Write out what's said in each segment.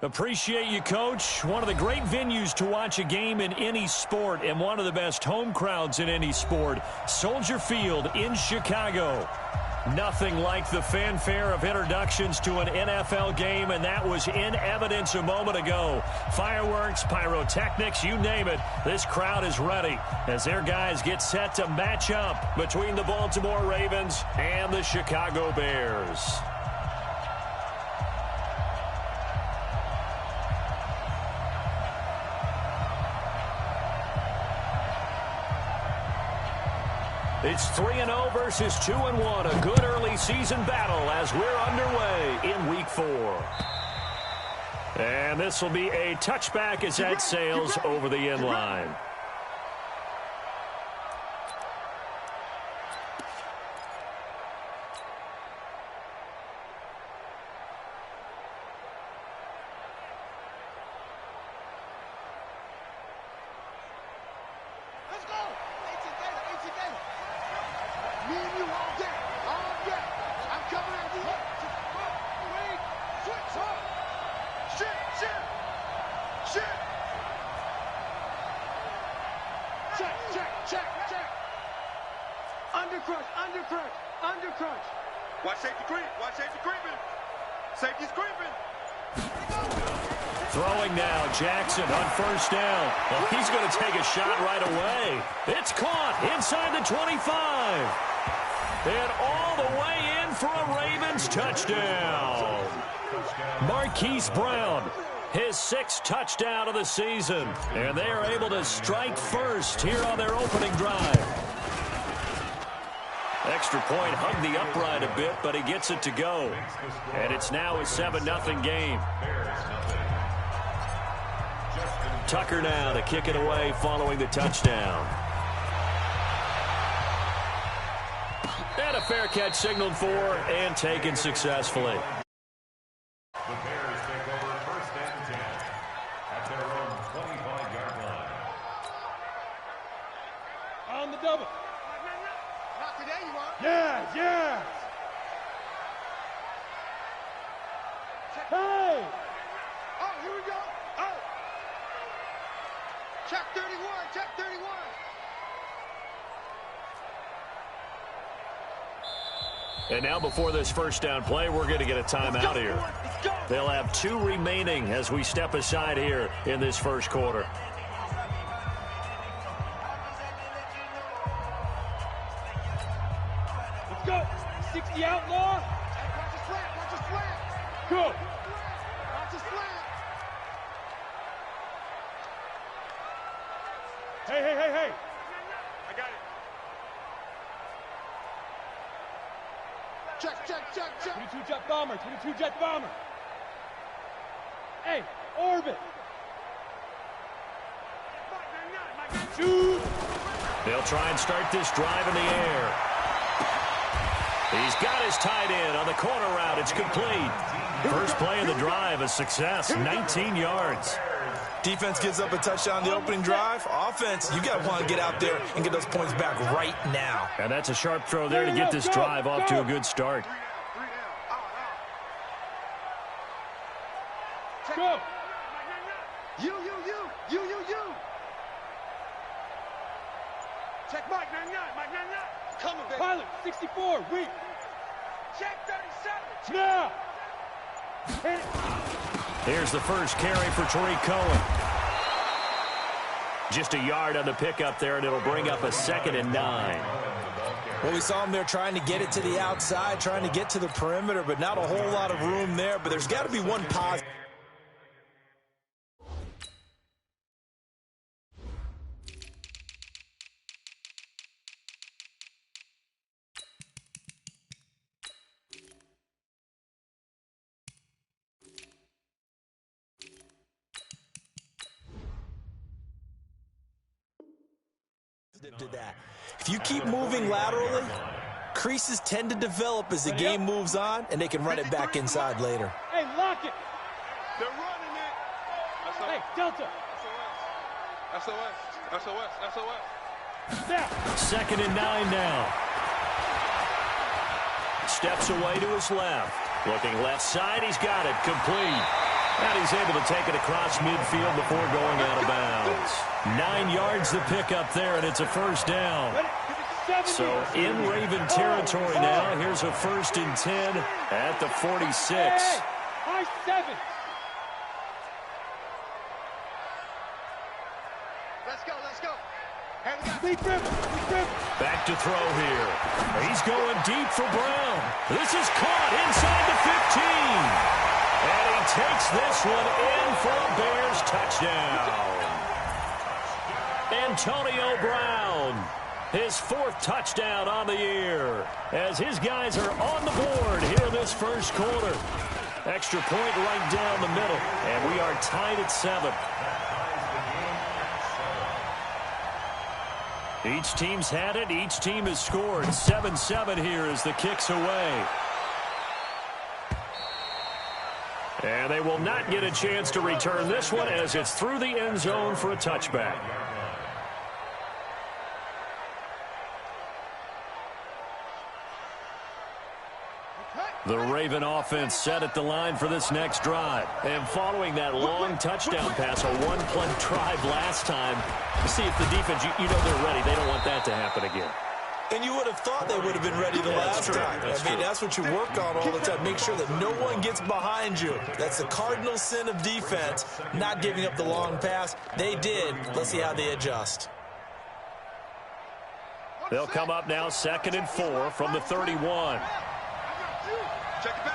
Appreciate you, Coach. One of the great venues to watch a game in any sport and one of the best home crowds in any sport. Soldier Field in Chicago. Nothing like the fanfare of introductions to an NFL game, and that was in evidence a moment ago. Fireworks, pyrotechnics, you name it. This crowd is ready as their guys get set to match up between the Baltimore Ravens and the Chicago Bears. It's 3-0 versus 2-1. A good early season battle as we're underway in Week 4. And this will be a touchback as that sails over the end line. Watch safety creep. Watch safety creeping. Safety's creeping. Throwing now, Jackson on first down. Well, he's going to take a shot right away. It's caught inside the 25. And all the way in for a Ravens touchdown. Marquise Brown, his 6th touchdown of the season. And they are able to strike first here on their opening drive. Extra point hugged the upright a bit, but he gets it to go. And it's now a 7-0 game. Tucker now to kick it away following the touchdown. And a fair catch signaled for and taken successfully. The Bears take over 1st and 10 at their own 25-yard line. On the double. Not today, you are. Yeah. Hey! Oh, here we go. Oh. Check 31. Check 31. And now before this first down play, we're going to get a timeout here. They'll have 2 remaining as we step aside here in this first quarter. Let's go. 60 outlaw. Watch the slant. Watch the slant. Go. Watch the slant. Hey. I got it. Check. 22 jet bomber. Hey, orbit. Shoot. They'll try and start this drive in the air. He's got his tight end on the corner route. It's complete. First play of the drive, a success, 19 yards. Defense gives up a touchdown on the opening drive. Offense, you got to want to get out there and get those points back right now. And that's a sharp throw there to get this drive off to a good start. Go. You. Check Mike 99. Coming, baby. Pilot, 64, weak. Check 37. Now. Hit it. Here's the first carry for Tariq Cohen. Just a yard on the pickup there, and it'll bring up a 2nd and 9. Well, we saw him there trying to get it to the outside, trying to get to the perimeter, but not a whole lot of room there. But there's got to be one positive. To that. If you keep moving laterally, creases tend to develop as the game moves on, and they can run it back inside later. Hey, lock it. They're running it. Hey, Delta. SOS. Now. 2nd and 9 now. Steps away to his left. Looking left side, he's got it. Complete. And he's able to take it across midfield before going out of bounds. 9 yards the pickup there, and it's a first down. So in Raven territory now. Here's a 1st and 10 at the 46. High 7. Let's go. Hey, Lead dribble. Back to throw here. He's going deep for Brown. This is caught inside the 15. And he takes this one in for a Bears touchdown. Antonio Brown, his 4th touchdown on the year, as his guys are on the board here in this first quarter. Extra point right down the middle, and we are tied at 7. Each team's had it. Each team has scored. 7-7 here as the kick's away. And they will not get a chance to return this one as it's through the end zone for a touchback. The Raven offense set at the line for this next drive. And following that long touchdown pass, a one-play drive last time, see if the defense, you know they're ready. They don't want that to happen again. And you would have thought they would have been ready the last time. That's what you work on all the time. Make sure that no one gets behind you. That's the cardinal sin of defense, not giving up the long pass. They did. Let's see how they adjust. They'll come up now 2nd and 4 from the 31. Check it back.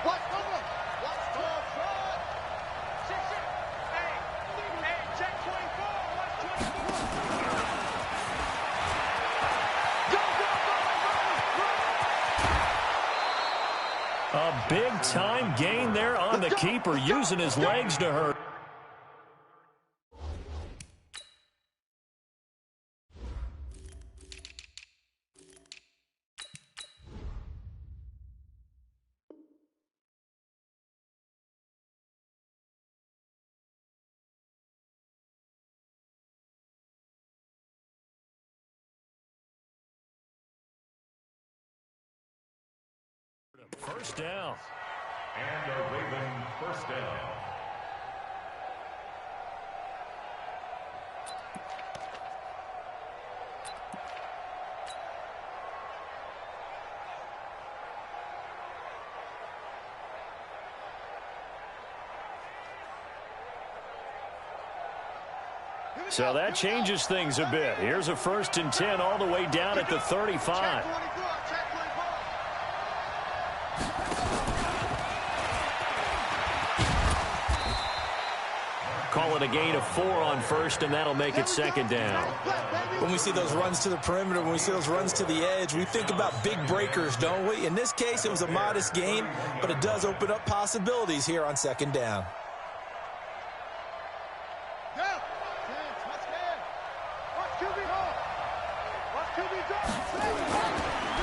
Watch the front. Hey, check 24. Watch 24. A big-time gain there on the keeper, using his legs to hurt. First down. And a Raven first down. So that changes things a bit. Here's a 1st and 10 all the way down at the 35. Call it a gain of 4 on 1st, and that'll make it 2nd down. When we see those runs to the perimeter, when we see those runs to the edge, we think about big breakers, don't we? In this case, it was a modest gain, but it does open up possibilities here on 2nd down.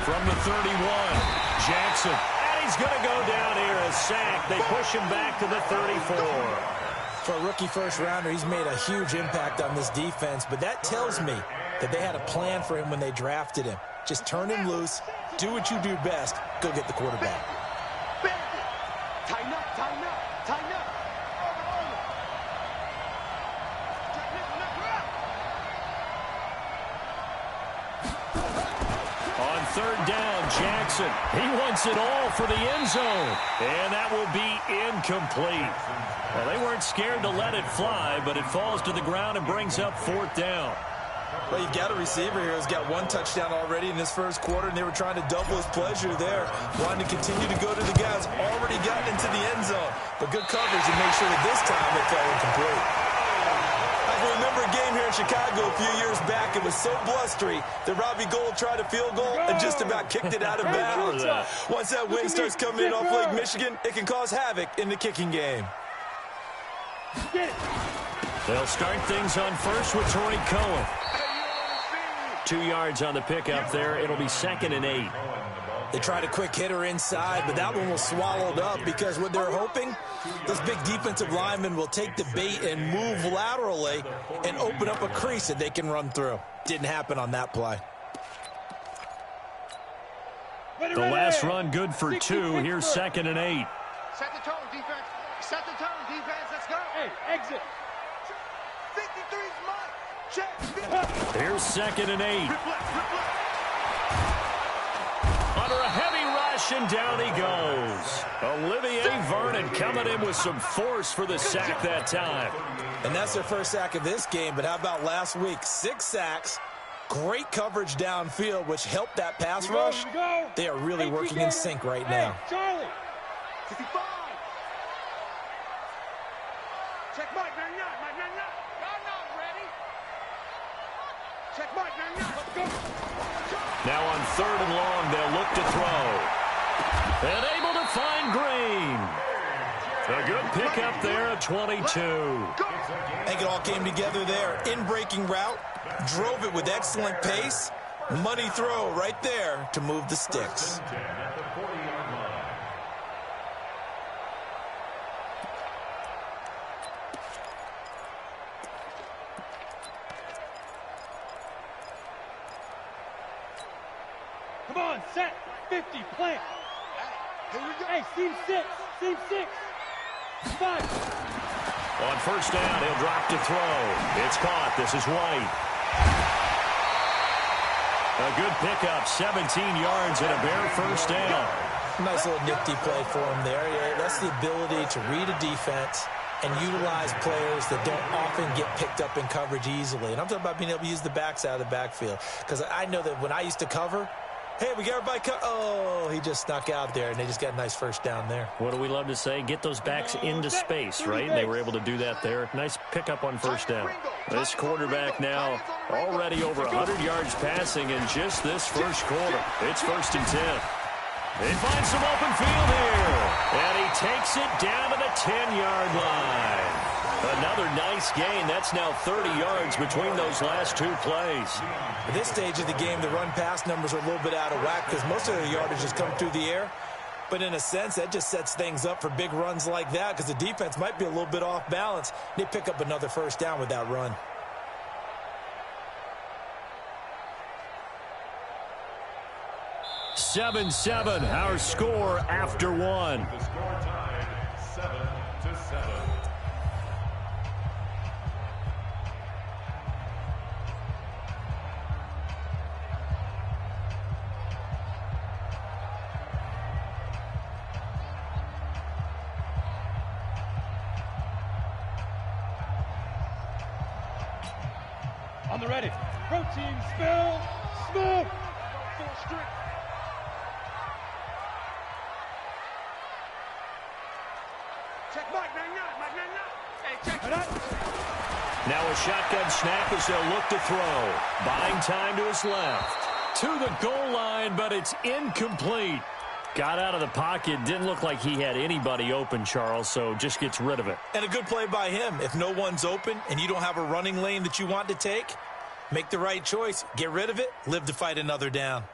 From the 31, Jackson. And he's going to go down here as sacked. They push him back to the 34. For a rookie first-rounder, he's made a huge impact on this defense, but that tells me that they had a plan for him when they drafted him. Just turn him loose, do what you do best, go get the quarterback. Tighten up. On 3rd down, Jackson. He wants it all for the end zone. And that will be incomplete. Well, they weren't scared to let it fly, but it falls to the ground and brings up 4th down. Well, you've got a receiver here who's got 1 touchdown already in this first quarter, and they were trying to double his pleasure there, wanting to continue to go to the guys already gotten into the end zone. But good coverage to make sure that this time it fell incomplete. I can remember a game here in Chicago a few years back. It was so blustery that Robbie Gould tried a field goal and just about kicked it out of bounds. Once that wind starts coming in off Lake Michigan, it can cause havoc in the kicking game. They'll start things on 1st with Torrey Cohen. 2 yards on the pickup there. It'll be 2nd and 8. They tried a quick hitter inside, but that one was swallowed up because what they're hoping, this big defensive lineman will take the bait and move laterally and open up a crease that they can run through. Didn't happen on that play. The last run good for 2. Here's 2nd and 8. Set the tone, Set the tone, defense. Let's go. Hey, exit. 53's mine. Check. Here's 2nd and 8. Under a heavy rush, and down he goes. Olivier Vernon coming in with some force for the sack that time. And that's their first sack of this game, but how about last week? 6 sacks, great coverage downfield, which helped that pass rush. They are really working in sync right now. Charlie. 55. Check Mike, 99. Mike, 99. Not ready. Check Mike, 99. Let's go. Now on 3rd and long, they'll look to throw. And able to find Green. A good pickup there at 22. I think it all came together there. In-breaking route, drove it with excellent pace. Money throw right there to move the sticks. Come on, set. 50, plant. Here we go. Hey, seam 6. Seam 6. 5. On 1st down, he'll drop to throw. It's caught. This is White. A good pickup, 17 yards and a bare 1st down. Nice little nifty play for him there. Yeah, that's the ability to read a defense and utilize players that don't often get picked up in coverage easily. And I'm talking about being able to use the backs out of the backfield. Because I know that when I used to cover, hey, we got everybody oh, he just snuck out there, and they just got a nice 1st down there. What do we love to say? Get those backs into space, right? And they were able to do that there. Nice pickup on 1st down. This quarterback now already over 100 yards passing in just this 1st quarter. It's 1st and 10. They find some open field here. And he takes it down to the 10-yard line. Another nice gain. That's now 30 yards between those last 2 plays. At this stage of the game, the run-pass numbers are a little bit out of whack because most of the yardage has come through the air. But in a sense, that just sets things up for big runs like that because the defense might be a little bit off balance. They pick up another 1st down with that run. Seven, our score after 1. The score tied 7-7. On the ready. Protein, spill, smoke. Full strength. Check Mike, 99. Mike, 99. Hey, check. Now a shotgun snap as they'll look to throw. Buying time to his left. To the goal line, but it's incomplete. Got out of the pocket. Didn't look like he had anybody open, Charles, so just gets rid of it. And a good play by him. If no one's open and you don't have a running lane that you want to take, make the right choice. Get rid of it. Live to fight another down.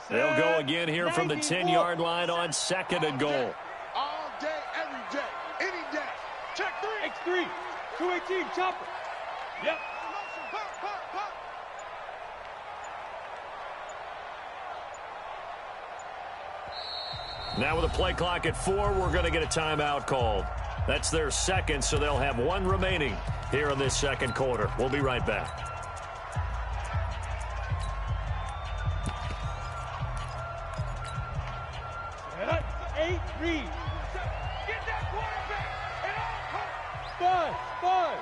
They'll go again here from the 10-yard line on 2nd and goal. All day, every day, any day. Check 3. X3. 218, chopper. Yep. Now with a play clock at 4, we're going to get a timeout called. That's their 2nd, so they'll have 1 remaining here in this 2nd quarter. We'll be right back. Reed. Get that quarterback and all. 5.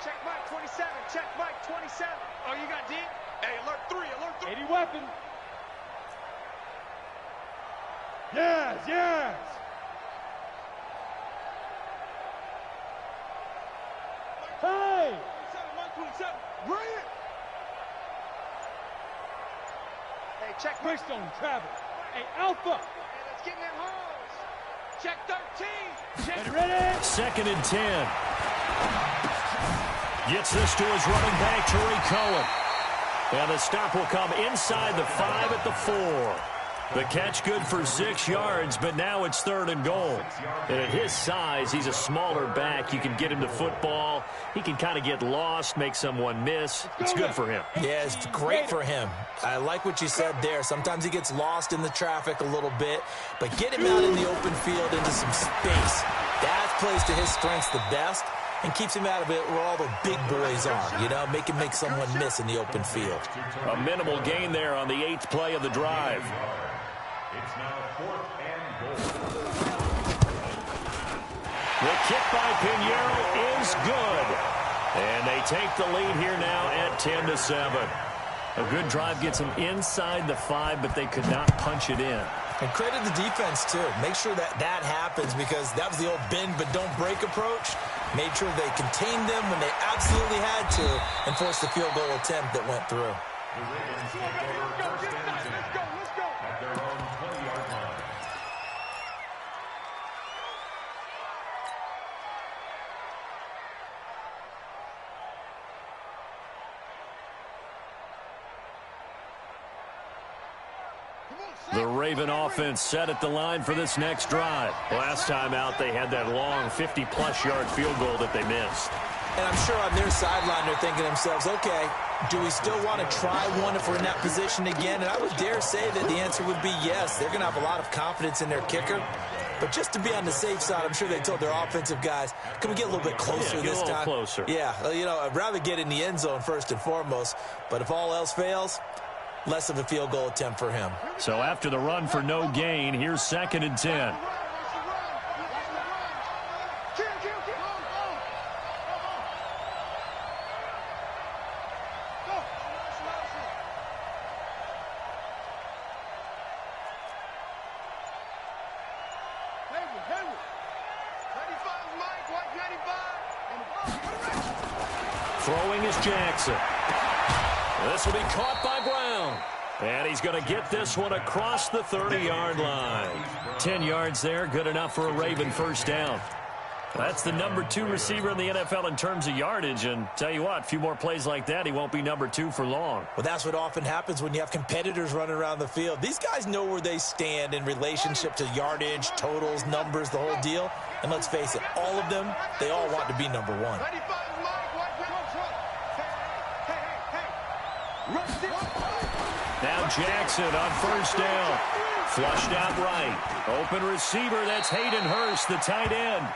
Check Mike, 27. Check Mike, 27. Oh, you got D? Hey, alert 3. Alert 3. 80 weapon. Yes. Hey. 27. Bring it. Hey, check Mike. Bristol travel. Hey, Alpha. Hey, let's get in that hose. Check 13. Check. Ready? 2nd and 10. Gets this to his running back, Tariq Cohen. And the stop will come inside the 5 at the 4. The catch good for 6 yards, but now it's 3rd and goal. And at his size, he's a smaller back. You can get him to football. He can kind of get lost, make someone miss. It's good for him. Yeah, it's great for him. I like what you said there. Sometimes he gets lost in the traffic a little bit, but get him out in the open field into some space. That plays to his strengths the best and keeps him out of it where all the big boys are, you know, make him make someone miss in the open field. A minimal gain there on the 8th play of the drive. It's now 4th and goal. The kick by Pinheiro is good. And they take the lead here now at 10-7. A good drive gets them inside the 5, but they could not punch it in. And credit the defense, too. Make sure that happens because that was the old bend but don't break approach. Made sure they contained them when they absolutely had to and forced the field goal attempt that went through. The Ravens take over 1st and 10 at their own 20-yard line. The Raven offense set at the line for this next drive. Last time out, they had that long 50-plus yard field goal that they missed. And I'm sure on their sideline they're thinking to themselves, okay, do we still want to try one if we're in that position again? And I would dare say that the answer would be yes. They're going to have a lot of confidence in their kicker. But just to be on the safe side, I'm sure they told their offensive guys, can we get a little bit closer this time? Get a little closer. Yeah, you know, I'd rather get in the end zone first and foremost. But if all else fails, less of a field goal attempt for him. So after the run for no gain, here's 2nd and 10. Throwing is Jackson. This will be caught by Brown. And he's going to get this one across the 30-yard line. 10 yards there, good enough for a Raven first down. That's the number 2 receiver in the NFL in terms of yardage. And tell you what, a few more plays like that, he won't be number 2 for long. Well, that's what often happens when you have competitors running around the field. These guys know where they stand in relationship to yardage, totals, numbers, the whole deal. And let's face it, all of them, they all want to be number 1. Now Jackson on first down. Flushed out right. Open receiver, that's Hayden Hurst, the tight end.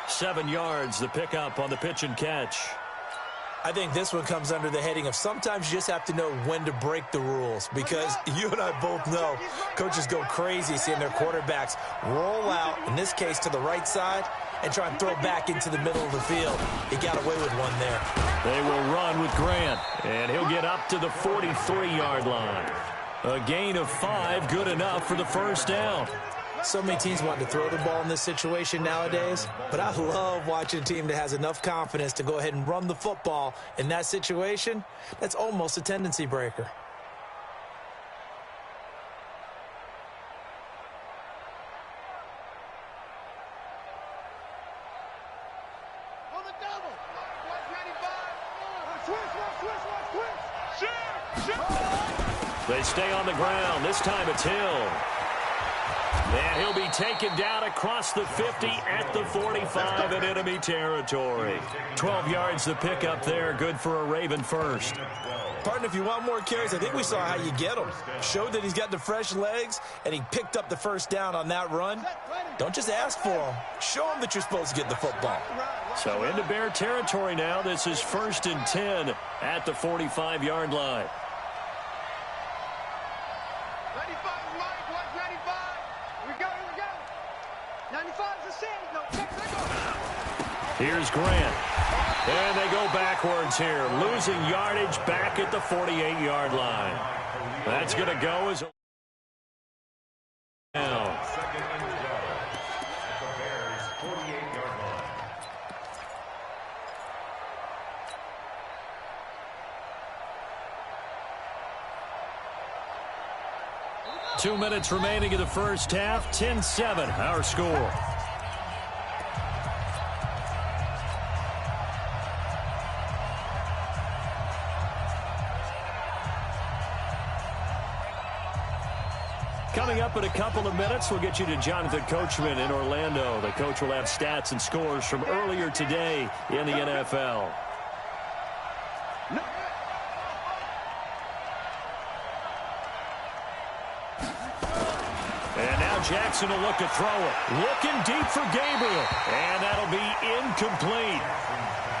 7 yards, the pickup on the pitch and catch. I think this one comes under the heading of sometimes you just have to know when to break the rules because you and I both know coaches go crazy seeing their quarterbacks roll out, in this case to the right side, and try and throw back into the middle of the field. He got away with one there. They will run with Grant, and he'll get up to the 43-yard line. A gain of 5, good enough for the first down. So many teams want to throw the ball in this situation nowadays, but I love watching a team that has enough confidence to go ahead and run the football in that situation. That's almost a tendency breaker. They stay on the ground. This time it's Hill. And he'll be taken down across the 50 at the 45 in enemy territory. 12 yards the pickup there. Good for a Raven first. Partner, if you want more carries, I think we saw how you get them. Showed that he's got the fresh legs, and he picked up the first down on that run. Don't just ask for them. Show them that you're supposed to get the football. So into Bear territory now. This is 1st and 10 at the 45-yard line. Here's Grant. And they go backwards here. Losing yardage back at the 48-yard line. That's going to go as a down. 2nd and 12 at the Bears' 48-yard line. 2 minutes remaining in the first half. 10-7, our score. Coming up in a couple of minutes, we'll get you to Jonathan Coachman in Orlando. The coach will have stats and scores from earlier today in the NFL. And now Jackson will look to throw it. Looking deep for Gabriel. And that'll be incomplete.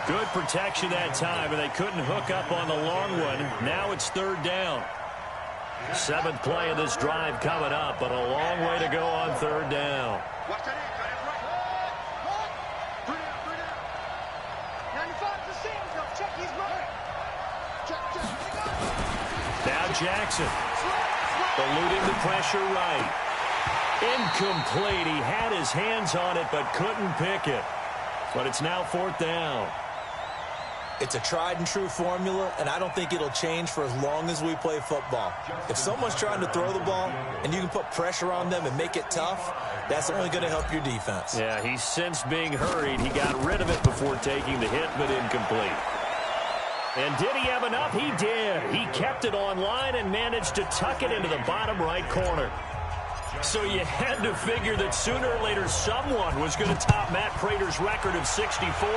Good protection that time, and they couldn't hook up on the long one. Now it's third down. 7th play of this drive coming up, but a long way to go on third down. Watch that in, right. 95 to Sims, now check his right. Check. Now Jackson. Eluding the pressure right. Incomplete. He had his hands on it, but couldn't pick it. But it's now 4th down. It's a tried-and-true formula, and I don't think it'll change for as long as we play football. If someone's trying to throw the ball and you can put pressure on them and make it tough, that's only going to help your defense. Yeah, he's since being hurried. He got rid of it before taking the hit, but incomplete. And did he have enough? He did. He kept it on line and managed to tuck it into the bottom right corner. So you had to figure that sooner or later someone was going to top Matt Prater's record of 64,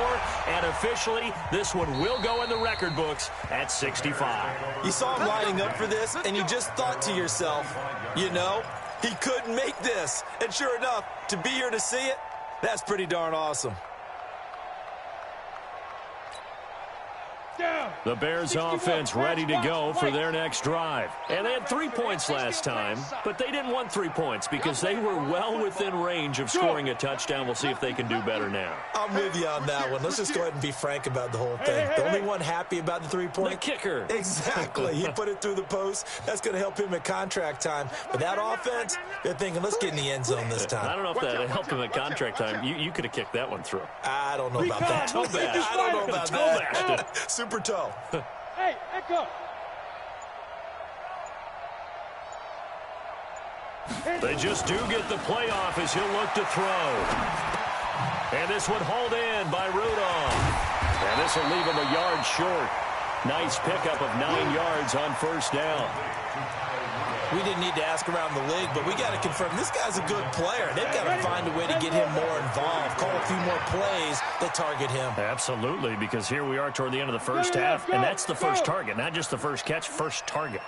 and officially this one will go in the record books at 65. You saw him lining up for this, and you just thought to yourself, you know, he couldn't make this. And sure enough, to be here to see it, that's pretty darn awesome. The Bears offense ready to go for their next drive. And they had 3 points last time, but they didn't want 3 points because they were well within range of scoring a touchdown. We'll see if they can do better now. I'm with you on that one. Let's just go ahead and be frank about the whole thing. The only one happy about the 3-point? The kicker. Exactly. He put it through the post. That's going to help him at contract time. But that offense, they're thinking, let's get in the end zone this time. I don't know if that helped him at contract time. You could have kicked that one through. I don't know about that. Toe bash. I don't know about that. Toe Super toe. Hey, Echo. They just do get the playoff as he'll look to throw. And this one hauled in by Rudolph. And this will leave him a yard short. Nice pickup of 9 yards on first down. We didn't need to ask around the league, but we got to confirm this guy's a good player. They've got to find a way to get him more involved, call a few more plays that target him. Absolutely, because here we are toward the end of the first half, and that's the first target, not just the first catch, first target.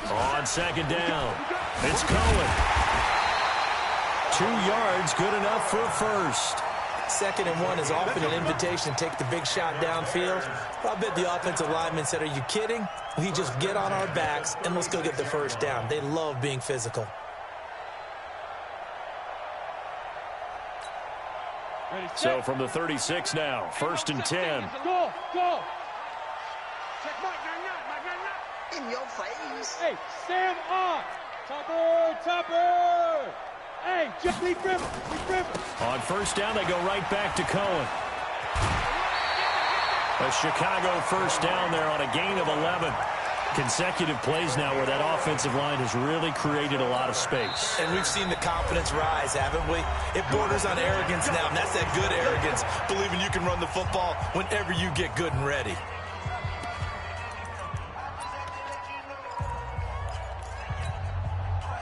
On second down, it's Cohen. 2 yards, good enough for a first. 2nd and 1 is often an invitation to take the big shot downfield. I bet the offensive lineman said, are you kidding? We just get on our backs and let's go get the first down. They love being physical. So from the 36 now, 1st and 10. Go. In your face. Hey, stand up. Topper. Hey, just be driven. On first down, they go right back to Cohen. A Chicago first down there on a gain of 11. Consecutive plays now where that offensive line has really created a lot of space. And we've seen the confidence rise, haven't we? It borders on arrogance now, and that's that good arrogance, believing you can run the football whenever you get good and ready.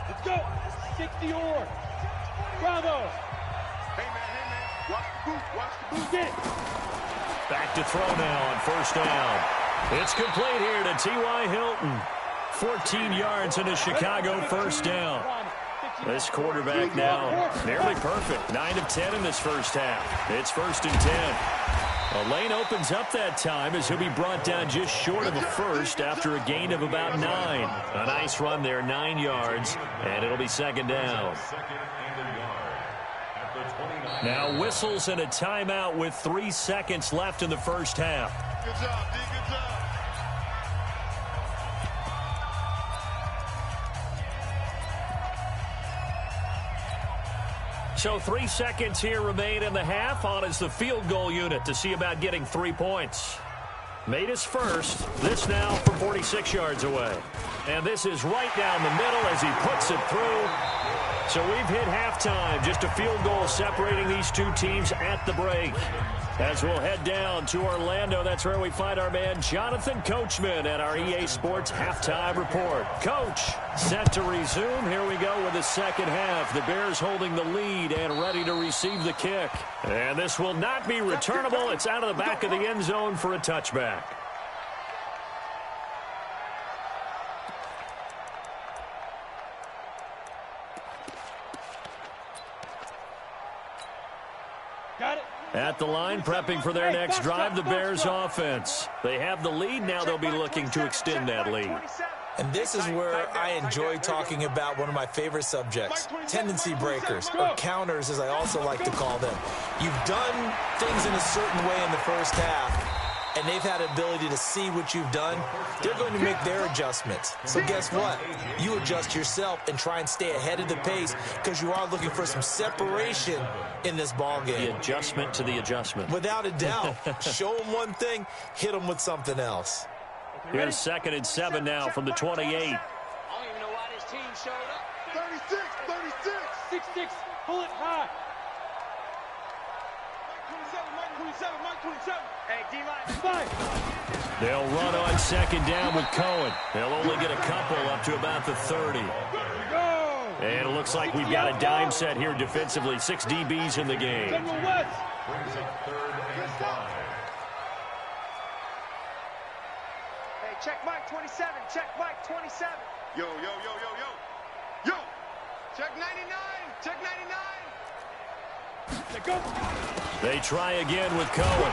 Let's go. 60 or. Bravo. Hey, man. Watch the boot. Get it. Back to throw now on first down. It's complete here to T.Y. Hilton. 14 yards into Chicago first down. This quarterback now nearly perfect. 9 of 10 in this first half. It's 1st and 10. A lane opens up that time as he'll be brought down just short of a first after a gain of about 9. A nice run there, 9 yards, and it'll be 2nd down. Now whistles and a timeout with 3 seconds left in the first half. Good job, D. Good job. So 3 seconds here remain in the half. On is the field goal unit to see about getting 3 points. Made his first. This now from 46 yards away. And this is right down the middle as he puts it through. So we've hit halftime. Just a field goal separating these two teams at the break. As we'll head down to Orlando, that's where we find our man Jonathan Coachman at our EA Sports Halftime Report. Coach, set to resume. Here we go with the second half. The Bears holding the lead and ready to receive the kick. And this will not be returnable. It's out of the back of the end zone for a touchback. Got it. At the line, prepping for their next drive, the Bears offense. They have the lead. Now they'll be looking to extend that lead. And this is where I enjoy talking about one of my favorite subjects, tendency breakers, or counters as I also like to call them. You've done things in a certain way in the first half, and they've had the ability to see what you've done. They're going to make their adjustments. So guess what? You adjust yourself and try and stay ahead of the pace because you are looking for some separation in this ball game. The adjustment to the adjustment. Without a doubt. Show them one thing, hit them with something else. Here's 2nd and 7 now from the 28. I don't even know why this team showed up. 36, 36. 6-6. Pull it high. Mike 27. Hey, D-line. 5. They'll run on 2nd down with Cohen. They'll only get a couple up to about the 30. And it looks like we've got a dime set here defensively. 6 DBs in the game. Brings up 3rd and 5. Hey, check Mike 27. Check Mike 27. Yo. Check 99. Check 99. Let go. They try again with Cohen.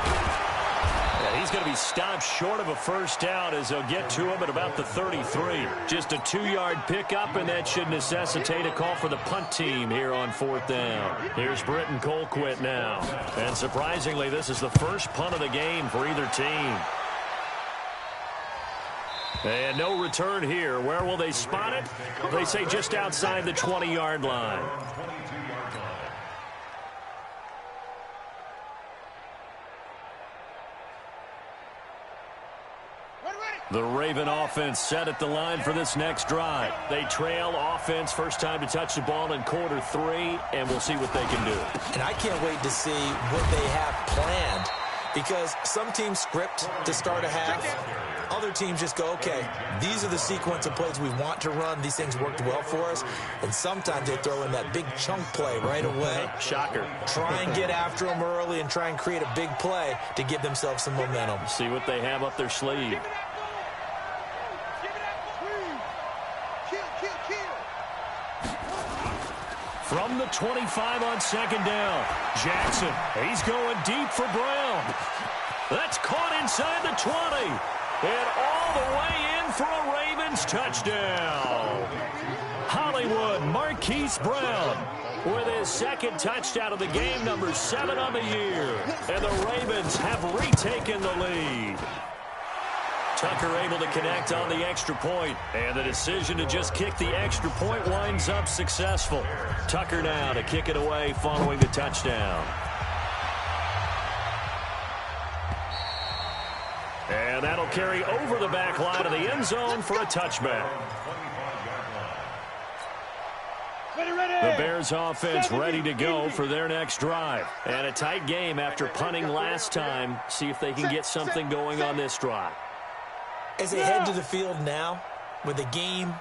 Yeah, he's going to be stopped short of a first down as they'll get to him at about the 33. Just a 2-yard pickup, and that should necessitate a call for the punt team here on 4th down. Here's Britton Colquitt now. And surprisingly, this is the first punt of the game for either team. And no return here. Where will they spot it? They say just outside the 20-yard line. The Raven offense set at the line for this next drive. They trail offense, first time to touch the ball in quarter 3, and we'll see what they can do. And I can't wait to see what they have planned because some teams script to start a half. Other teams just go, okay, these are the sequence of plays we want to run. These things worked well for us. And sometimes they throw in that big chunk play right away. Shocker. Try and get after them early and try and create a big play to give themselves some momentum. See what they have up their sleeve. From the 25 on 2nd down, Jackson, he's going deep for Brown. That's caught inside the 20. And all the way in for a Ravens touchdown. Hollywood Marquise Brown with his 2nd touchdown of the game, number 7 on the year. And the Ravens have retaken the lead. Tucker able to connect on the extra point, and the decision to just kick the extra point winds up successful. Tucker now to kick it away following the touchdown. And that'll carry over the back line of the end zone for a touchback. The Bears offense ready to go for their next drive. And a tight game after punting last time. See if they can get something going on this drive. As they head to the field now, with the game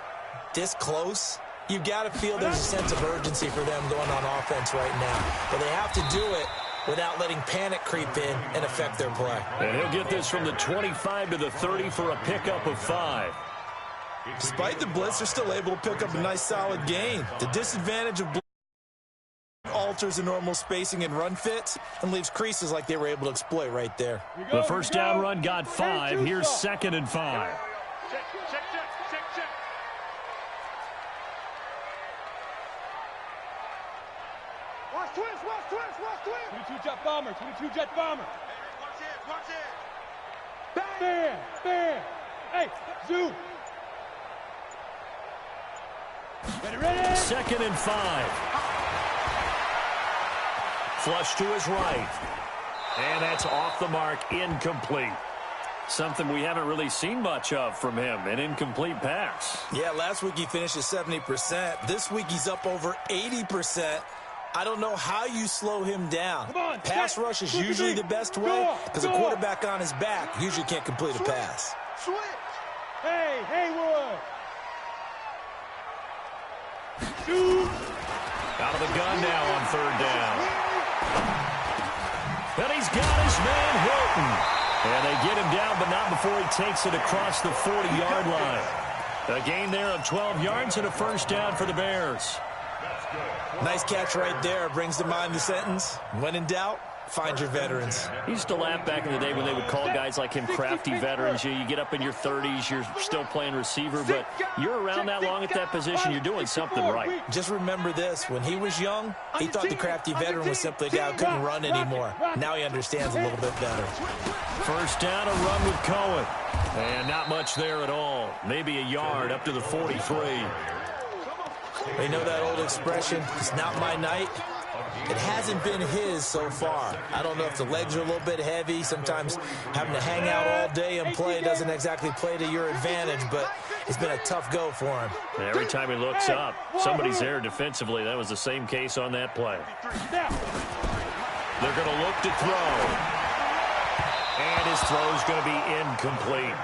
this close, you've got to feel there's a sense of urgency for them going on offense right now. But they have to do it without letting panic creep in and affect their play. And he'll get this from the 25 to the 30 for a pickup of 5. Despite the blitz, they're still able to pick up a nice solid gain. The disadvantage of blitz alters the normal spacing and run fits and leaves creases like they were able to exploit right there. The first down run got 5. Here's 2nd and 5. Check. Watch twins. 22 jet bomber. Watch it. Bam. Hey, zoom. Ready. 2nd and 5. Flush to his right. And that's off the mark, incomplete. Something we haven't really seen much of from him, an incomplete pass. Yeah, last week he finished at 70%. This week he's up over 80%. I don't know how you slow him down. Pass rush is usually the best way because a quarterback on his back usually can't complete a pass. Switch. Hey, Haywood. Shoot. Out of the gun now on 3rd down. And he's got his man Hilton. And they get him down, but not before he takes it across the 40-yard line. A gain there of 12 yards and a 1st down for the Bears. Nice catch right there. Brings to mind the sentence, when in doubt, find your veterans. He used to laugh back in the day when they would call guys like him crafty veterans. You get up in your 30s, you're still playing receiver, but you're around that long at that position, you're doing something right. Just remember this. When he was young, he thought the crafty veteran was simply a guy who couldn't run anymore. Now he understands a little bit better. 1st down, a run with Cohen. And not much there at all. Maybe a yard up to the 43. You know that old expression, it's not my night? It hasn't been his so far. I don't know if the legs are a little bit heavy. Sometimes having to hang out all day and play doesn't exactly play to your advantage, but it's been a tough go for him. And every time he looks up, somebody's there defensively. That was the same case on that play. They're going to look to throw. And his throw is going to be incomplete.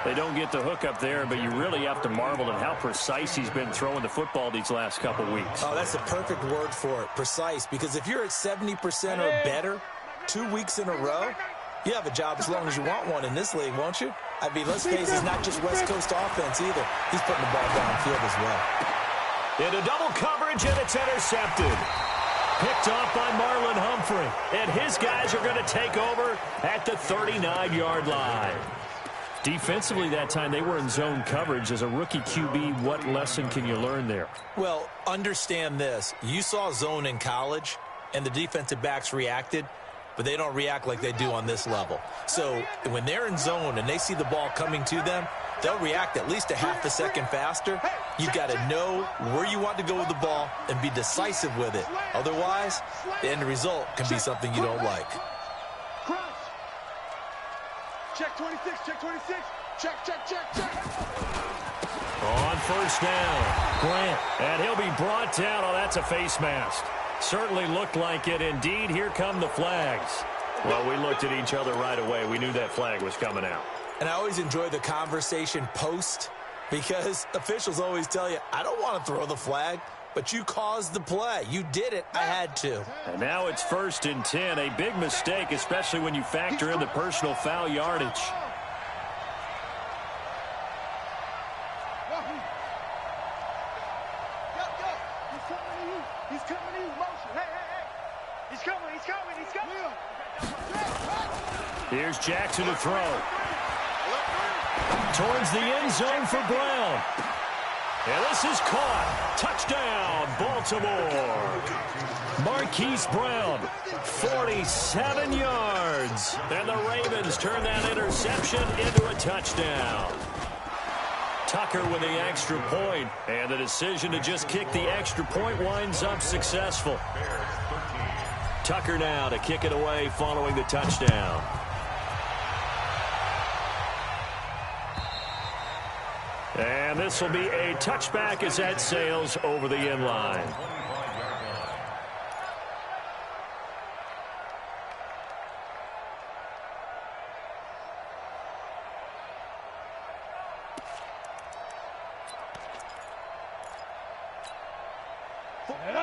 They don't get the hook up there, but you really have to marvel at how precise he's been throwing the football these last couple weeks. Oh, that's the perfect word for it, precise. Because if you're at 70% or better 2 weeks in a row, you have a job as long as you want one in this league, won't you? I mean, let's face it, it's not just West Coast offense either. He's putting the ball downfield as well. Into double coverage, and it's intercepted. Picked off by Marlon Humphrey. And his guys are going to take over at the 39-yard line. Defensively that time, they were in zone coverage. As a rookie QB, what lesson can you learn there? Well, understand this. You saw zone in college, and the defensive backs reacted, but they don't react like they do on this level. So when they're in zone and they see the ball coming to them, they'll react at least a half a second faster. You've got to know where you want to go with the ball and be decisive with it. Otherwise, the end result can be something you don't like. Check 26, check 26. Check. On 1st down, Grant. And he'll be brought down. Oh, that's a face mask. Certainly looked like it. Indeed, here come the flags. Well, we looked at each other right away. We knew that flag was coming out. And I always enjoy the conversation post because officials always tell you, I don't want to throw the flag, but you caused the play. You did it. I had to. And now it's 1st and 10. A big mistake, especially when you factor in the personal foul yardage. He's coming to you. Motion. Hey. He's coming. Here's Jackson to throw. Towards the end zone for Brown. And this is caught. Touchdown, Baltimore. Marquise Brown, 47 yards. And the Ravens turn that interception into a touchdown. Tucker with the extra point. And the decision to just kick the extra point winds up successful. Tucker now to kick it away following the touchdown. And this will be a touchback as that sails over the end line.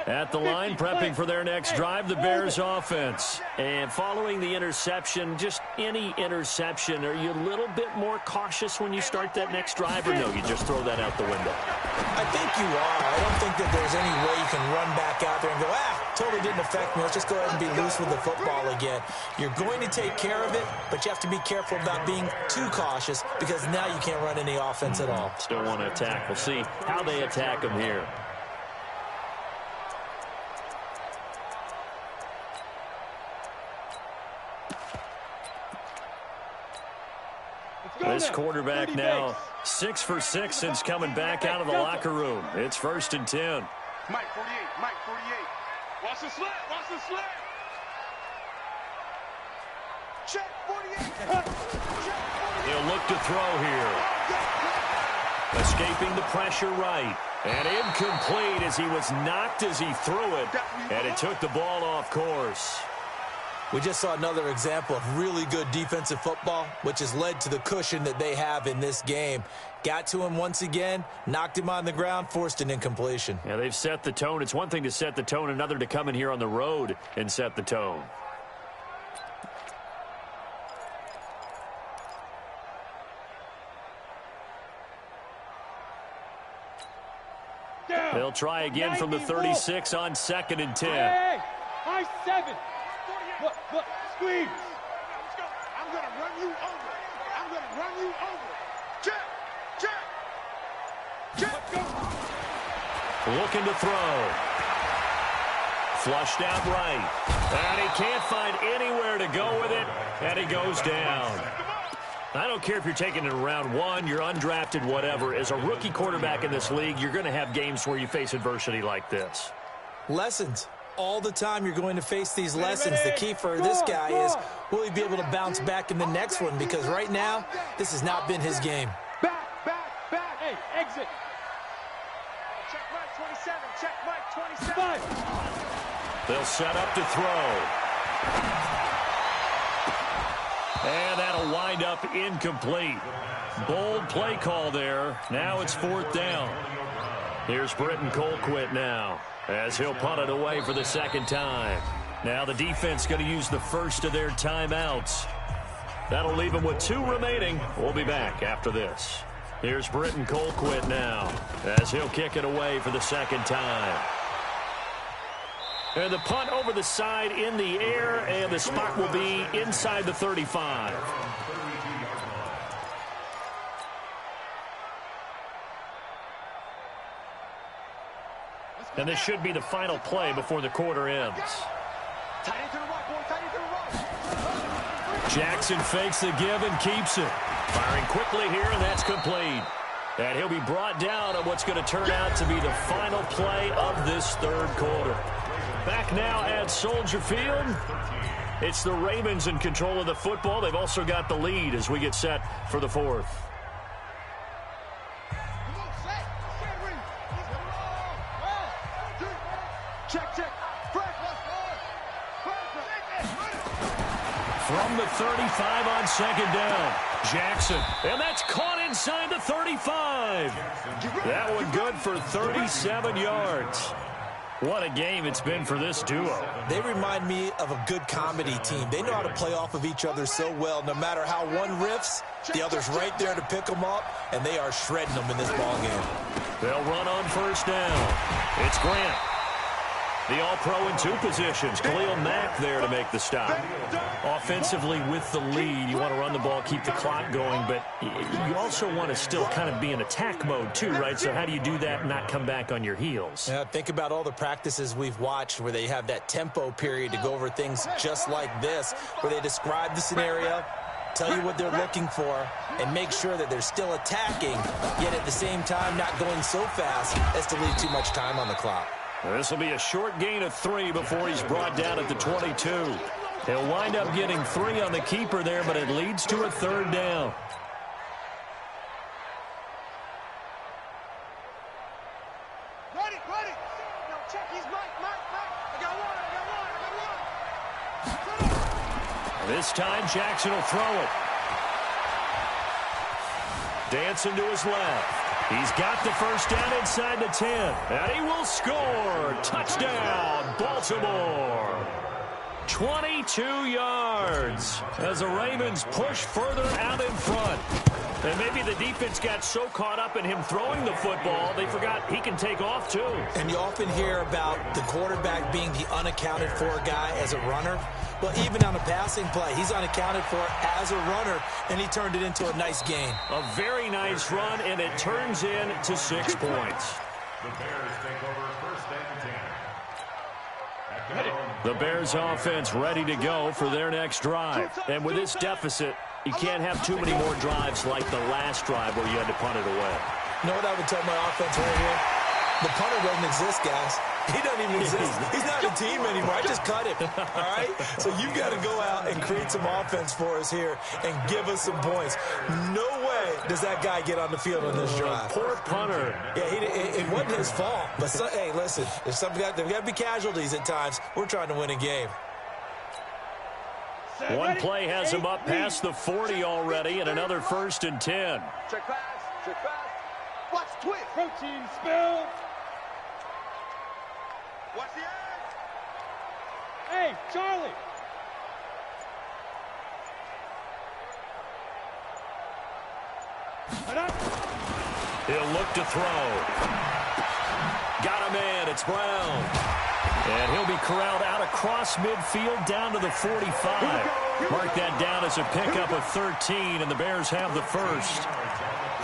At the line, prepping for their next drive, the Bears offense. And following the interception, just any interception, are you a little bit more cautious when you start that next drive, or no, you just throw that out the window? I think you are. I don't think that there's any way you can run back out there and go, totally didn't affect me. Let's just go ahead and be loose with the football again. You're going to take care of it, but you have to be careful about being too cautious because now you can't run any offense at all. Still want to attack. We'll see how they attack them here. This quarterback now 6 for 6 since coming back out of the locker room. It's 1st and 10. Mike 48. Watch the slant. Check 48. Check 48. look to throw here. Escaping the pressure right. And incomplete as he was knocked as he threw it. And it took the ball off course. We just saw another example of really good defensive football, which has led to the cushion that they have in this game. Got to him once again, knocked him on the ground, forced an incompletion. Yeah, they've set the tone. It's one thing to set the tone, another to come in here on the road and set the tone. They'll try again from the 36 on 2nd and 10. Hey, high 7. Look, squeeze. Let's go. I'm going to run you over. I'm going to run you over. Check. Let's go. Looking to throw. Flushed out right. And he can't find anywhere to go with it. And he goes down. I don't care if you're taking it in round 1, you're undrafted, whatever. As a rookie quarterback in this league, you're going to have games where you face adversity like this. Lessons. All the time you're going to face these lessons. The key for this guy is, will he be able to bounce back in the next one? Because right now, this has not been his game. Back. Hey, exit. Check Mike 27. Check Mike 27. 5. They'll set up to throw. And that'll wind up incomplete. Bold play call there. Now it's 4th down. Here's Britton Colquitt now, as he'll punt it away for the 2nd time. Now the defense going to use the first of their timeouts. That'll leave them with 2 remaining. We'll be back after this. Here's Britton Colquitt now, as he'll kick it away for the 2nd time. And the punt over the side in the air, and the spot will be inside the 35. And this should be the final play before the quarter ends. Tight end to the right, boy. Tight end to the right. Jackson fakes the give and keeps it. Firing quickly here, and that's complete. And he'll be brought down on what's going to turn out to be the final play of this 3rd quarter. Back now at Soldier Field. It's the Ravens in control of the football. They've also got the lead as we get set for the 4th. Check. From the 35 on 2nd down. Jackson. And that's caught inside the 35. That one good for 37 yards. What a game it's been for this duo. They remind me of a good comedy team. They know how to play off of each other so well. No matter how one riffs, the other's right there to pick them up, and they are shredding them in this ballgame. They'll run on 1st down. It's Grant. The All-Pro in 2 positions. Khalil Mack there to make the stop. Offensively with the lead, you want to run the ball, keep the clock going, but you also want to still kind of be in attack mode too, right? So how do you do that and not come back on your heels? Yeah, think about all the practices we've watched where they have that tempo period to go over things just like this, where they describe the scenario, tell you what they're looking for, and make sure that they're still attacking, yet at the same time not going so fast as to leave too much time on the clock. This will be a short gain of 3 before he's brought down at the 22. He'll wind up getting 3 on the keeper there, but it leads to a 3rd down. Ready. No, check. He's Mike. I got one. This time, Jackson will throw it. Dancing to his left. He's got the 1st down inside the 10. And he will score. Touchdown, Baltimore. 22 yards as the Ravens push further out in front. And maybe the defense got so caught up in him throwing the football, they forgot he can take off too. And you often hear about the quarterback being the unaccounted for guy as a runner. Well, even on a passing play, he's unaccounted for as a runner, and he turned it into a nice gain. A very nice run, and it turns into 6 points. The Bears take over 1st and 10. At their own The Bears offense ready to go for their next drive. And with this deficit, you can't have too many more drives like the last drive where you had to punt it away. You know what I would tell my offense right here? The punter doesn't exist, guys. He doesn't even exist. He's not a team anymore. I just cut him, all right? So you've got to go out and create some offense for us here and give us some points. No way does that guy get on the field on this drive. Poor punter. Yeah, it wasn't his fault. But, hey, listen, there's got to be casualties at times. We're trying to win a game. One play has him up past the 40 already, and another 1st and 10. Check pass. Check pass. Watch twist. Protein spill. Watch the edge. Hey, Charlie. He'll look to throw. Got a man. It's Brown. And he'll be corralled out across midfield down to the 45. Mark that down as a pickup of 13, and the Bears have the first.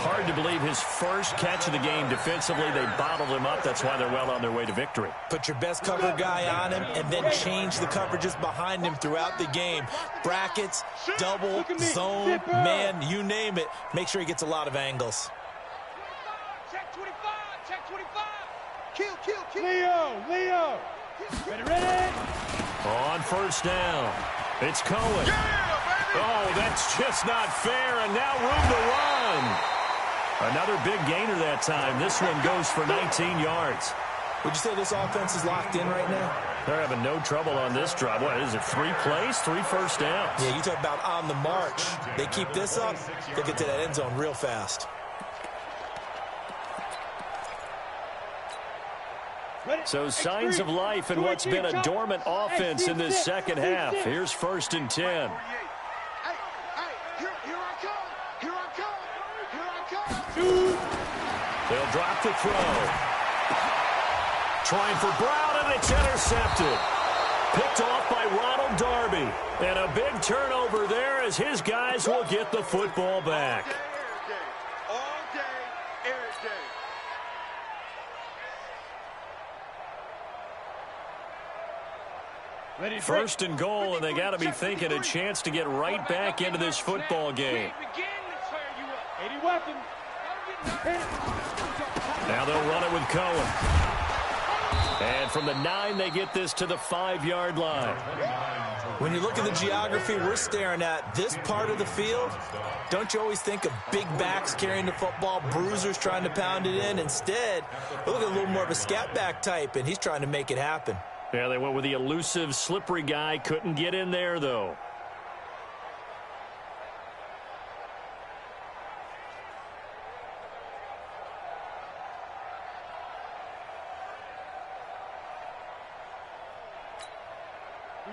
Hard to believe his first catch of the game defensively. They bottled him up. That's why they're well on their way to victory. Put your best cover guy on him and then change the coverages behind him throughout the game. Brackets, double, zone, man, you name it. Make sure he gets a lot of angles. Check 25. Check 25. Kill. Leo. Ready. On 1st down, it's Cohen. Oh, that's just not fair, and now room to run. Another big gainer that time. This one goes for 19 yards. Would you say this offense is locked in right now? They're having no trouble on this drive. What is it, 3 plays, 3 first downs? Yeah, you talk about on the march. They keep this up, they'll get to that end zone real fast. So signs of life in what's been a dormant offense in this second half. Here's 1st and 10. Hey, here I come. They'll drop the throw. Trying for Brown, and it's intercepted. Picked off by Ronald Darby. And a big turnover there as his guys will get the football back. All day, every day. Ready. 1st and goal, and they got to be thinking a chance to get right back into this football game. 80 weapons. Now they'll run it with Cohen. And from the 9, they get this to the 5-yard line. When you look at the geography we're staring at, this part of the field, don't you always think of big backs carrying the football, bruisers trying to pound it in? Instead, look at a little more of a scat back type, and he's trying to make it happen. Yeah, they went with the elusive, slippery guy. Couldn't get in there, though.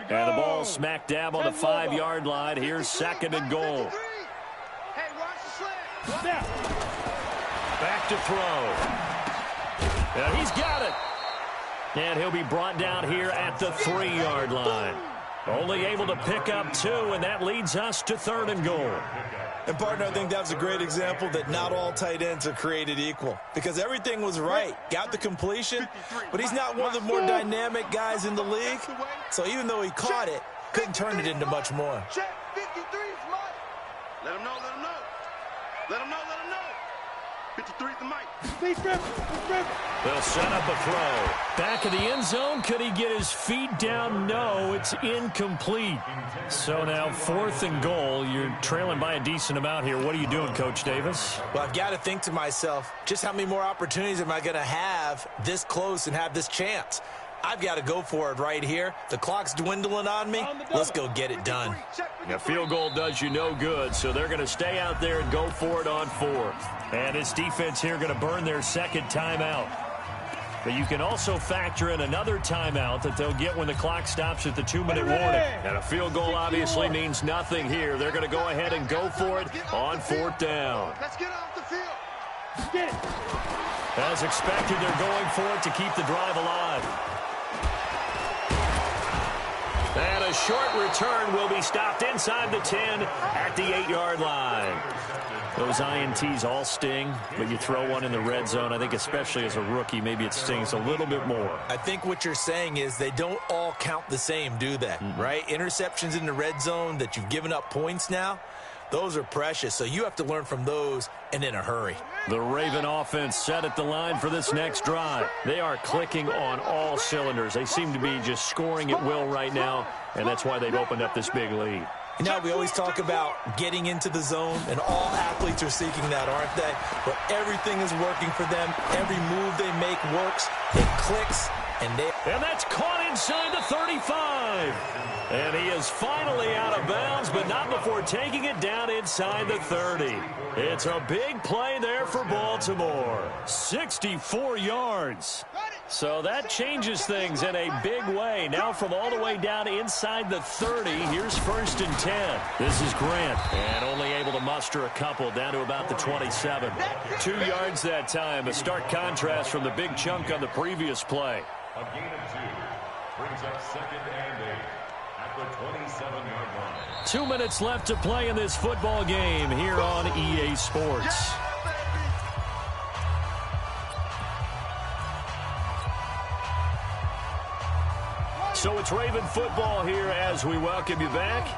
And the ball smack dab on the 5-yard line. Here's 2nd and goal. Hey, watch the slant. Back to throw. And he's got it. And he'll be brought down here at the 3-yard line. Only able to pick up 2, and that leads us to 3rd and goal. And, partner, I think that was a great example that not all tight ends are created equal. Because everything was right. Got the completion, but he's not one of the more dynamic guys in the league. So even though he caught it, couldn't turn it into much more. Check 53 is mine. Let him know. 53 is the mic. They'll set up a throw. Back of the end zone. Could he get his feet down? No, it's incomplete. So now 4th and goal. You're trailing by a decent amount here. What are you doing, Coach Davis? Well, I've got to think to myself, just how many more opportunities am I going to have this close and have this chance? I've got to go for it right here. The clock's dwindling on me. Let's go get it done. A field goal does you no good, so they're going to stay out there and go for it on 4th. And this defense here going to burn their 2nd timeout. But you can also factor in another timeout that they'll get when the clock stops at the 2-minute warning. And a field goal obviously means nothing here. They're going to go ahead and go for it on 4th down. Let's get off the field. Get it. As expected, they're going for it to keep the drive alive. And a short return will be stopped inside the 10 at the 8-yard line. Those INTs all sting, but you throw one in the red zone, I think especially as a rookie, maybe it stings a little bit more. I think what you're saying is they don't all count the same, do they? Right? Interceptions in the red zone that you've given up points now. Those are precious, so you have to learn from those and in a hurry. The Raven offense set at the line for this next drive. They are clicking on all cylinders. They seem to be just scoring at will right now, and that's why they've opened up this big lead. You know, we always talk about getting into the zone, and all athletes are seeking that, aren't they? But everything is working for them. Every move they make works. It clicks, and that's caught inside the 35. And he is finally out of bounds, but not before taking it down inside the 30. It's a big play there for Baltimore. 64 yards. So that changes things in a big way. Now from all the way down inside the 30, here's 1st and 10. This is Grant, and only able to muster a couple down to about the 27. 2 yards that time, a stark contrast from the big chunk on the previous play. A gain of 2 brings up 2nd and 8 at the 27-yard line. 2 minutes left to play in this football game here on EA Sports. So it's Raven football here as we welcome you back.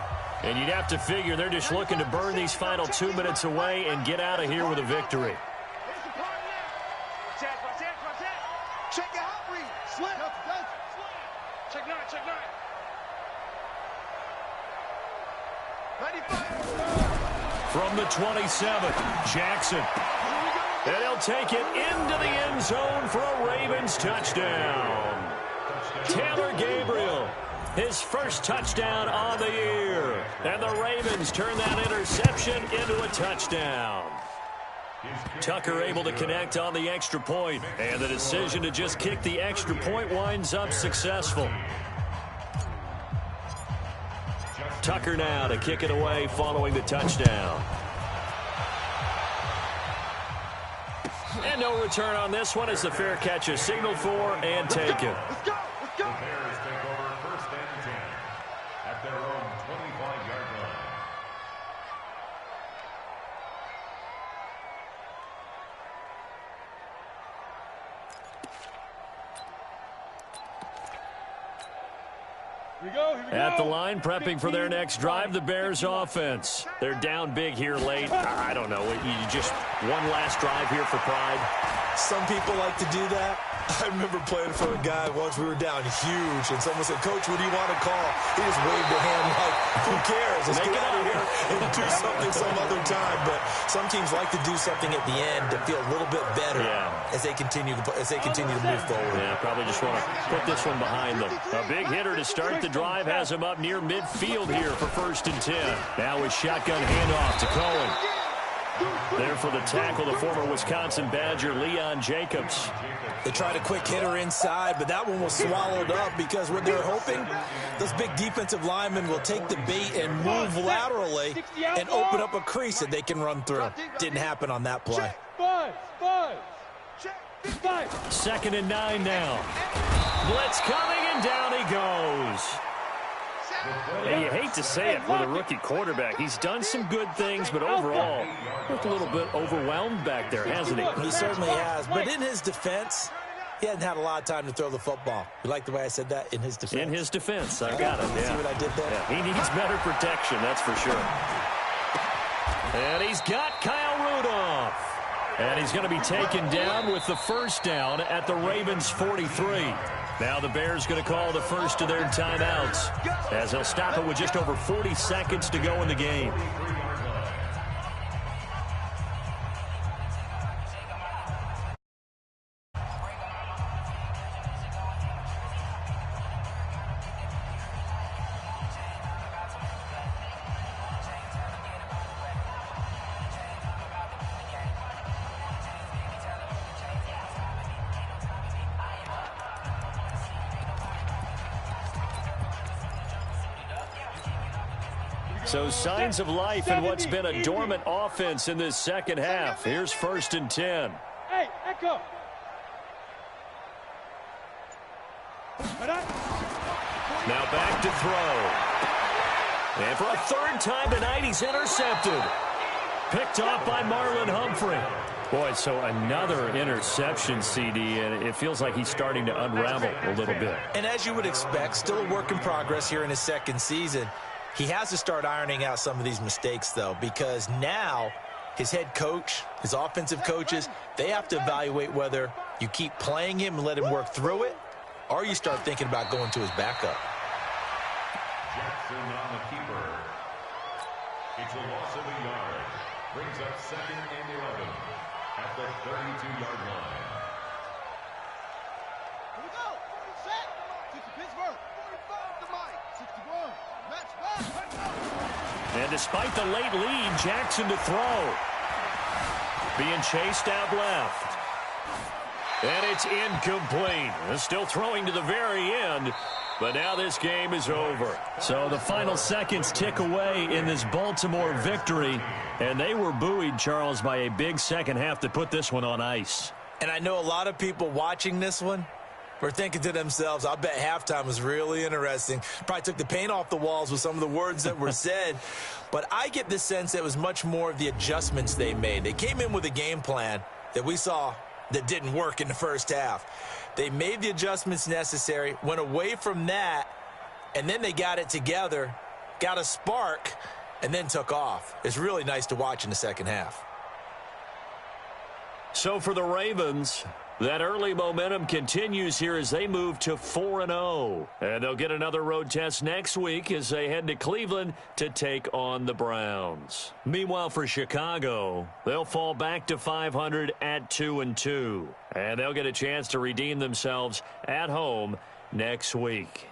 And you'd have to figure they're just looking to burn these final 2 minutes away and get out of here with a victory. Check your hot read. Slip. Check 9, check 9. 95. From the 27, Jackson. And he'll take it into the end zone for a Ravens touchdown. Taylor Gabriel, his first touchdown on the year. And the Ravens turn that interception into a touchdown. Tucker able to connect on the extra point, and the decision to just kick the extra point winds up successful. Tucker now to kick it away following the touchdown. And no return on this one as the fair catch is signaled for and taken. Let's go. The Bears take over 1st and 10 at their own 25-yard line. Here we go. At the line, prepping for their next drive, the Bears offense. They're down big here late. I don't know. You just one last drive here for pride. some people like to do that. I remember playing for a guy once. We were down huge, and someone said, "Coach, what do you want to call?" He just waved a hand like, "Who cares? Let's get out of here and do something some other time." But some teams like to do something at the end to feel a little bit better as they continue to move forward. Yeah, probably just want to put this one behind them. A big hitter to start the drive has him up near midfield here for 1st and 10. Now with shotgun handoff to Cohen. There for the tackle, the former Wisconsin Badger, Leon Jacobs. They tried a quick hitter inside, but that one was swallowed up because what they're hoping, those big defensive linemen will take the bait and move laterally and open up a crease that they can run through. Didn't happen on that play. 2nd and 9 now. Blitz coming, and down he goes. And you hate to say it with a rookie quarterback. He's done some good things, but overall, looked a little bit overwhelmed back there, hasn't he? He certainly has. But in his defense, he hasn't had a lot of time to throw the football. You like the way I said that? In his defense. In his defense. I got it. See what I did there? Yeah, he needs better protection, that's for sure. And he's got Kyle Rudolph. And he's going to be taken down with the first down at the Ravens 43. Now the Bears going to call the first of their timeouts as they'll stop it with just over 40 seconds to go in the game. So signs of life in what's been a dormant offense in this second half. Here's 1st and 10. Hey, Echo. Now back to throw. And for a third time tonight, he's intercepted. Picked off by Marlon Humphrey. Boy, so another interception, CD, and it feels like he's starting to unravel a little bit. And as you would expect, still a work in progress here in his second season. He has to start ironing out some of these mistakes, though, because now his head coach, his offensive coaches, they have to evaluate whether you keep playing him and let him work through it, or you start thinking about going to his backup. Jackson on the keeper. It's a loss of a yard. Brings up 2nd and 11 at the 32-yard line. Here we go. Set. 60 Pittsburgh. 45 to Mike. 61. Match back. And despite the late lead, Jackson to throw. Being chased out left. And it's incomplete. Still throwing to the very end. But now this game is over. So the final seconds tick away in this Baltimore victory. And they were buoyed, Charles, by a big second half to put this one on ice. And I know a lot of people watching this one were thinking to themselves, I bet halftime was really interesting. Probably took the paint off the walls with some of the words that were said. But I get the sense that it was much more of the adjustments they made. They came in with a game plan that we saw that didn't work in the first half. They made the adjustments necessary, went away from that, and then they got it together, got a spark, and then took off. It's really nice to watch in the second half. So for the Ravens, that early momentum continues here as they move to 4-0. And they'll get another road test next week as they head to Cleveland to take on the Browns. Meanwhile, for Chicago, they'll fall back to 500 at 2-2. And they'll get a chance to redeem themselves at home next week.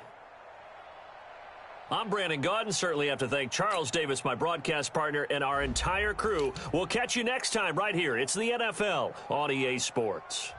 I'm Brandon Gaudin. Certainly have to thank Charles Davis, my broadcast partner, and our entire crew. We'll catch you next time right here. It's the NFL on EA Sports.